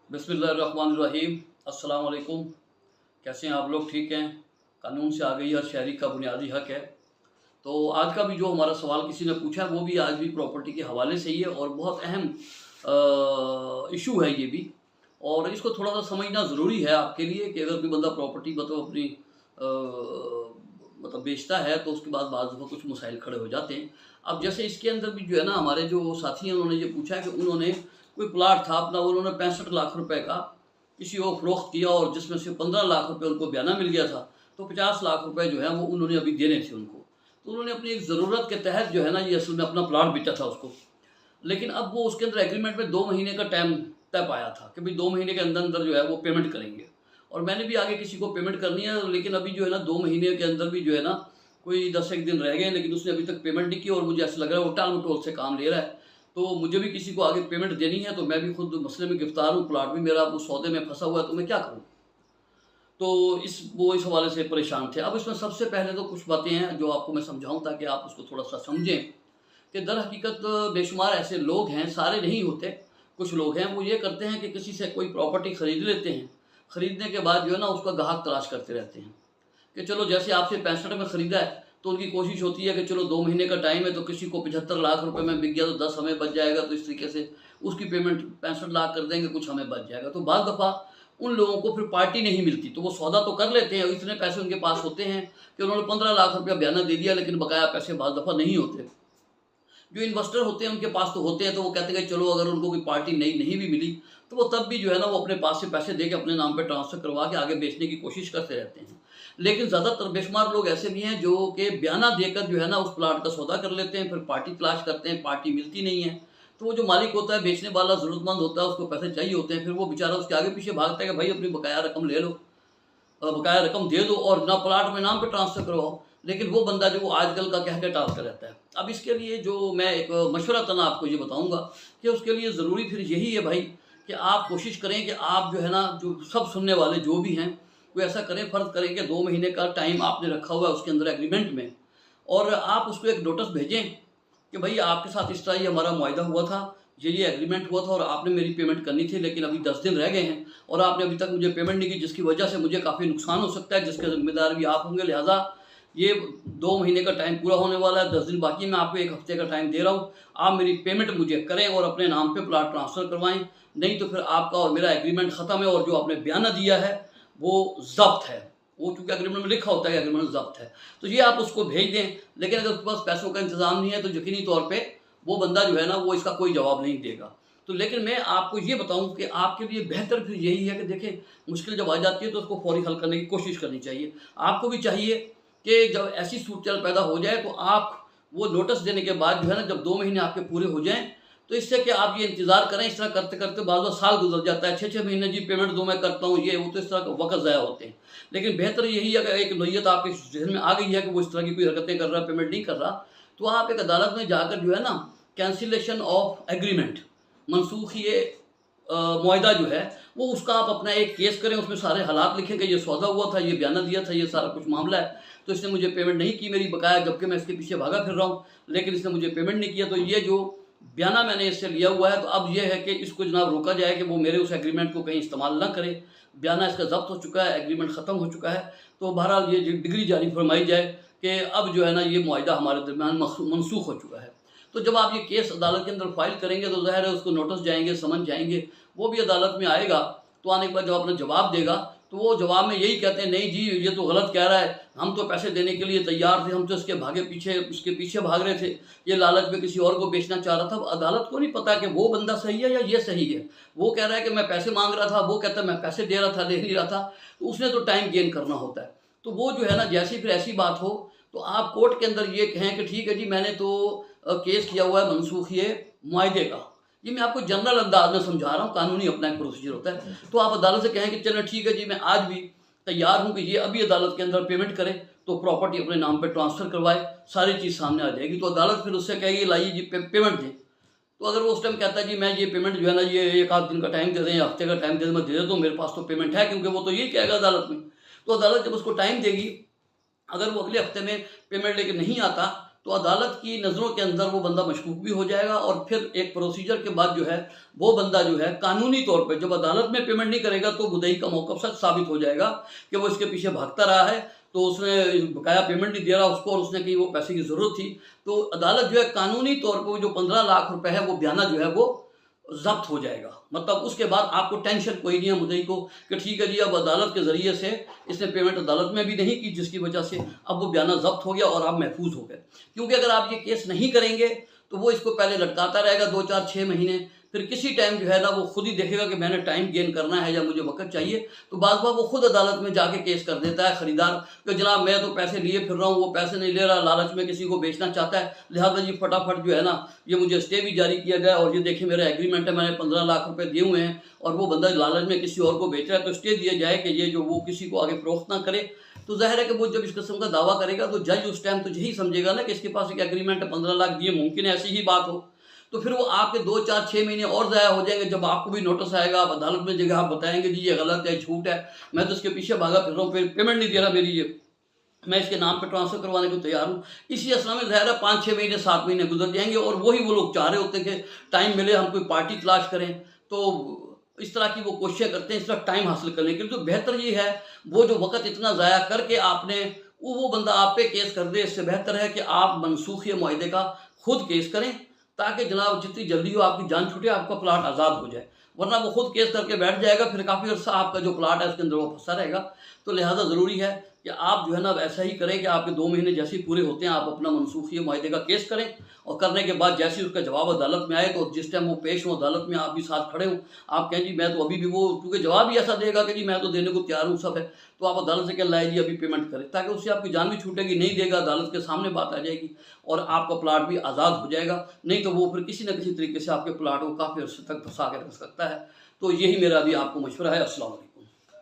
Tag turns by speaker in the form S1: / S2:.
S1: बिस्मिल्लाहिर्रहमानिर्रहीम। अस्सलाम वालेकुम। कैसे हैं आप लोग? ठीक हैं? कानून से आ गई हर शहरी का बुनियादी हक है। तो आज का भी जो हमारा सवाल किसी ने पूछा है वो भी आज भी प्रॉपर्टी के हवाले से ही है और बहुत अहम इशू है ये भी। और इसको थोड़ा सा समझना ज़रूरी है आपके लिए कि अगर कोई बंदा प्रॉपर्टी मतलब अपनी मतलब बेचता है तो उसके बाद बाज़ दफ़ा कुछ मसाइल खड़े हो जाते हैं। अब जैसे इसके अंदर भी जो है ना, हमारे जो साथी हैं उन्होंने ये पूछा है कि उन्होंने कोई प्लाट था अपना, उन्होंने 65 लाख रुपए का किसी को फ़रोख्त किया और जिसमें से 15 लाख रुपए उनको बयाना मिल गया था। तो 50 लाख रुपए जो है वो उन्होंने अभी देने थे उनको। तो उन्होंने अपनी एक ज़रूरत के तहत जो है ना, ये असल में अपना प्लाट बेचा था उसको। लेकिन अब वो उसके अंदर एग्रीमेंट में 2 महीने का टाइम तय पाया था कि भाई 2 महीने के अंदर जो है वो पेमेंट करेंगे। और मैंने भी आगे किसी को पेमेंट करनी है, लेकिन अभी जो है ना 2 महीने के अंदर भी जो है ना कोई 10 एक दिन रह गए, लेकिन उसने अभी तक पेमेंट नहीं की और मुझे ऐसा लग रहा है वो टाल-मटोल से काम ले रहा है। तो मुझे भी किसी को आगे पेमेंट देनी है, तो मैं भी खुद मसले में गिरफ्तार हूँ, प्लाट भी मेरा उस सौदे में फँसा हुआ है, तो मैं क्या करूँ? तो इस हवाले से परेशान थे। अब इसमें सबसे पहले तो कुछ बातें हैं जो आपको मैं समझाऊँ ताकि आप उसको थोड़ा-सा समझें कि दर हकीकत बेशुमार ऐसे लोग हैं, सारे नहीं होते, कुछ लोग हैं वो ये करते हैं कि किसी से कोई प्रॉपर्टी ख़रीद लेते हैं। ख़रीदने के बाद जो है ना उसका गाहक तलाश करते रहते हैं कि चलो जैसे आपसे 65 में ख़रीदा है तो उनकी कोशिश होती है कि चलो 2 महीने का टाइम है तो किसी को 75 लाख रुपए में बिक गया तो 10 हमें बच जाएगा, तो इस तरीके से उसकी पेमेंट 65 लाख कर देंगे, कुछ हमें बच जाएगा। तो बाज़ दफ़ा उन लोगों को फिर पार्टी नहीं मिलती, तो वो सौदा तो कर लेते हैं, इतने पैसे उनके पास होते हैं कि उन्होंने 15 लाख रुपया बयाना दे दिया, लेकिन बकाया पैसे बाज़ दफ़ा नहीं होते। जो इन्वेस्टर होते हैं उनके पास तो होते हैं, तो वो कहते हैं कि चलो अगर उनको कोई पार्टी नई नहीं भी मिली तो वो तब भी जो है ना वो अपने पास से पैसे दे के अपने नाम पे ट्रांसफ़र करवा के आगे बेचने की कोशिश करते रहते हैं। लेकिन ज़्यादातर बेशुमार लोग ऐसे भी हैं जो कि बयाना देकर जो है ना उस प्लाट का सौदा कर लेते हैं, फिर पार्टी तलाश करते हैं, पार्टी मिलती नहीं है। तो वो जो मालिक होता है, बेचने वाला ज़रूरतमंद होता है, उसको पैसे चाहिए होते हैं, फिर वो बेचारा उसके आगे पीछे भागता है कि भाई अपनी बकाया रकम ले लो, बकाया रकम दे दो और ना प्लाट में नाम पे ट्रांसफ़र करवाओ। लेकिन वो बंदा जो वो आजकल का कह के टालता रहता है। अब इसके लिए जो मैं एक मशवरतन आपको ये बताऊँगा कि उसके लिए ज़रूरी फिर यही है भाई कि आप कोशिश करें कि आप जो है ना, जो सब सुनने वाले जो भी हैं, वो ऐसा करें, फ़र्ज़ करें कि 2 महीने का टाइम आपने रखा हुआ है उसके अंदर एग्रीमेंट में, और आप उसको एक नोटिस भेजें कि भई आपके साथ इस तरह ये हमारा मुआहदा हुआ था, ये एग्रीमेंट हुआ था और आपने मेरी पेमेंट करनी थी, लेकिन अभी 10 दिन रह गए हैं और आपने अभी तक मुझे पेमेंट नहीं की, जिसकी वजह से मुझे काफ़ी नुकसान हो सकता है, जिसके ज़िम्मेदार भी आप होंगे। लिहाजा ये 2 महीने का टाइम पूरा होने वाला है, 10 दिन बाकी, मैं आपको 1 हफ़्ते का टाइम दे रहा हूँ। आप मेरी पेमेंट मुझे करें और अपने नाम पे प्लॉट ट्रांसफ़र करवाएँ, नहीं तो फिर आपका और मेरा एग्रीमेंट ख़त्म है और जो आपने बयाना दिया है वो ज़ब्त है। वो चूँकि एग्रीमेंट में लिखा होता है कि एग्रीमेंट ज़ब्त है। तो ये आप उसको भेज दें, लेकिन अगर उसके पास पैसों का इंतज़ाम नहीं है तो यकीनी तौर पे वो बंदा जो है ना वो इसका कोई जवाब नहीं देगा। तो लेकिन मैं आपको ये बताऊँ कि आपके लिए बेहतर फिर यही है कि देखें, मुश्किल जब आ जाती है तो उसको फ़ौरी हल करने की कोशिश करनी चाहिए। आपको भी चाहिए कि जब ऐसी सूरत पैदा हो जाए तो आप वो नोटिस देने के बाद जो है ना, जब 2 महीने आपके पूरे हो जाएँ, तो इससे कि आप ये इंतज़ार करें, इस तरह करते-करते बाज़ साल गुज़र जाता है, 6-6 महीने जी पेमेंट दो मैं करता हूँ, ये वो, तो इस तरह का वक़्त ज़ाया होते हैं। लेकिन बेहतर यही है कि एक नोयत आपके ज़हन में आ गई है कि वो इस तरह की कोई हरकतें कर रहा है, पेमेंट नहीं कर रहा, तो आप एक अदालत में जाकर जो है ना कैंसिलेशन ऑफ एग्रीमेंट, मनसूख ये मुआहदा जो है वो उसका आप अपना एक केस करें, उसमें सारे हालात लिखें कि ये सौदा हुआ था, ये बयाना दिया था, ये सारा कुछ मामला है, तो इसने मुझे पेमेंट नहीं की मेरी बकाया, जबकि मैं इसके पीछे भागा फिर रहा हूँ, लेकिन इसने मुझे पेमेंट नहीं किया। तो ये जो बयाना मैंने इससे लिया हुआ है, तो अब ये है कि इसको जनाब रोका जाए कि वो मेरे उस एग्रीमेंट को कहीं इस्तेमाल ना करे। बयाना इसका ज़ब्त हो चुका है, एग्रीमेंट ख़त्म हो चुका है, तो बहरहाल ये जो डिग्री जारी फरमाई जाए कि अब जो है ना ये मुआहदा हमारे दरमियान मनसूख हो चुका है। तो जब आप ये केस अदालत के अंदर फाइल करेंगे तो ज़ाहिर है उसको नोटिस जाएँगे, समन जाएँगे, वो भी अदालत में आएगा, तो आने के बाद जब अपना जवाब देगा तो वो जवाब में यही कहते हैं, नहीं जी ये तो गलत कह रहा है, हम तो पैसे देने के लिए तैयार थे, हम तो इसके पीछे भाग रहे थे, ये लालच में किसी और को बेचना चाह रहा था। अब अदालत को नहीं पता कि वो बंदा सही है या ये सही है। वो कह रहा है कि मैं पैसे मांग रहा था, वो कहता है मैं पैसे दे रहा था, दे नहीं रहा था, तो उसने तो टाइम गेन करना होता है। तो वो जो है ना, जैसी फिर ऐसी बात हो तो आप कोर्ट के अंदर ये कहें कि ठीक है जी मैंने तो केस किया हुआ है मनसूख ये मुआहदे का। ये मैं आपको जनरल अंदाज में समझा रहा हूँ, कानूनी अपना एक प्रोसीजर होता है। तो आप अदालत से कहें कि चलो ठीक है जी, मैं आज भी तैयार हूँ कि ये अभी अदालत के अंदर पेमेंट करे, तो प्रॉपर्टी अपने नाम पे ट्रांसफ़र करवाए, सारी चीज़ सामने आ जाएगी। तो अदालत फिर उससे कहेगी लाइए जी पेमेंट दें। तो अगर वो उस टाइम कहता है जी मैं ये पेमेंट जो है ना ये 1 आध दिन का टाइम दे दें या हफ्ते का टाइम दे दें, मैं दे देता हूँ, मेरे पास तो पेमेंट है, क्योंकि वो तो यही कहेगा अदालत में। तो अदालत जब उसको टाइम देगी, अगर वो अगले हफ्ते में पेमेंट लेके नहीं आता, तो अदालत की नज़रों के अंदर वो बंदा मशकूक भी हो जाएगा, और फिर एक प्रोसीजर के बाद जो है वो बंदा जो है कानूनी तौर पे जब अदालत में पेमेंट नहीं करेगा तो मुद्दई का मौक़िफ़ सच साबित हो जाएगा कि वो इसके पीछे भागता रहा है, तो उसने बकाया पेमेंट नहीं दे रहा उसको, और उसने कही वो पैसे की ज़रूरत थी, तो अदालत जो है कानूनी तौर पर जो 15 लाख रुपए है वो बयाना जो है वो ज़ब्त हो जाएगा। मतलब उसके बाद आपको टेंशन कोई नहीं है मुद्दई को कि ठीक है जी अब अदालत के ज़रिए से इसने पेमेंट अदालत में भी नहीं की, जिसकी वजह से अब वो बयाना ज़ब्त हो गया और आप महफूज हो गए। क्योंकि अगर आप ये केस नहीं करेंगे तो वो इसको पहले लटकाता रहेगा 2, 4, 6 महीने, फिर किसी टाइम जो है ना वो खुद ही देखेगा कि मैंने टाइम गेन करना है या मुझे वक्त चाहिए, तो बार बार वो खुद अदालत में जाके केस कर देता है खरीदार कि जनाब मैं तो पैसे लिए फिर रहा हूँ, वो पैसे नहीं ले रहा, लालच में किसी को बेचना चाहता है, लिहाजा जी फटाफट जो है ना ये मुझे स्टे भी जारी किया गया, और ये देखिए मेरा एग्रीमेंट है, मैंने 15 लाख रुपए दिए हुए हैं, और वो बंदा लालच में किसी और को बेच रहा है, तो स्टे दिया जाए कि ये जो वो किसी को आगे फरोख्त ना करे। तो ज़ाहिर है कि वो जब इस किस्म का दावा करेगा तो जज उस टाइम तो यही समझेगा ना कि इसके पास एक एग्रीमेंट है, 15 लाख दिए, मुमकिन है ऐसी ही बात हो, तो फिर वो आपके 2, 4, 6 महीने और ज़ाया हो जाएंगे। जब आपको भी नोटिस आएगा, आप अदालत में जगह आप बताएंगे जी ये गलत है, झूठ है, मैं तो इसके पीछे भागा फिर रहा हूँ, फिर पेमेंट नहीं दे रहा मेरी, ये मैं इसके नाम पे ट्रांसफ़र करवाने को तैयार हूँ। इसी असला में ज़ाहिर है 5-6 महीने 7 महीने गुजर जाएंगे, और वही वो लोग चाह रहे होते हैं कि टाइम मिले, हम कोई पार्टी तलाश करें, तो इस तरह की वो कोशिशें करते हैं इस तरह टाइम हासिल करने के लिए। तो बेहतर ये है वो जो वक़्त इतना ज़ाया करके आपने वो बंदा आप पे केस कर दे, इससे बेहतर है कि आप मनसूख़ी मुआहदे का खुद केस करें, ताकि जनाब जितनी जल्दी हो आपकी जान छूटे, आपका प्लाट आज़ाद हो जाए, वरना वो खुद केस करके बैठ जाएगा, फिर काफ़ी अर्सा आपका जो प्लाट है उसके अंदर वो फंसा रहेगा। तो लिहाजा ज़रूरी है कि आप जो है ना ऐसा ही करें कि आपके 2 महीने जैसे ही पूरे होते हैं आप अपना मनसूख़ी मुआहदे का केस करें, और करने के बाद जैसे ही उसका जवाब अदालत में आए तो जिस टाइम वो पेश हो अदालत में, आप भी साथ खड़े हों, आप कहें जी मैं तो अभी भी, वो क्योंकि जवाब ही ऐसा देगा कि जी मैं तो देने को तैयार हूँ, सब है, तो आप अदालत से कह लाए जी अभी पेमेंट करें, ताकि उससे आपकी जान भी छूटेगी, नहीं देगा अदालत के सामने बात आ जाएगी और आपका प्लाट भी आज़ाद हो जाएगा। नहीं तो वो फिर किसी न किसी तरीके से आपके प्लाट को काफ़ी अर्से तक फंसा के रख सकता है। तो यही मेरा भी आपको मशवरा है। अस्सलाम वालेकुम।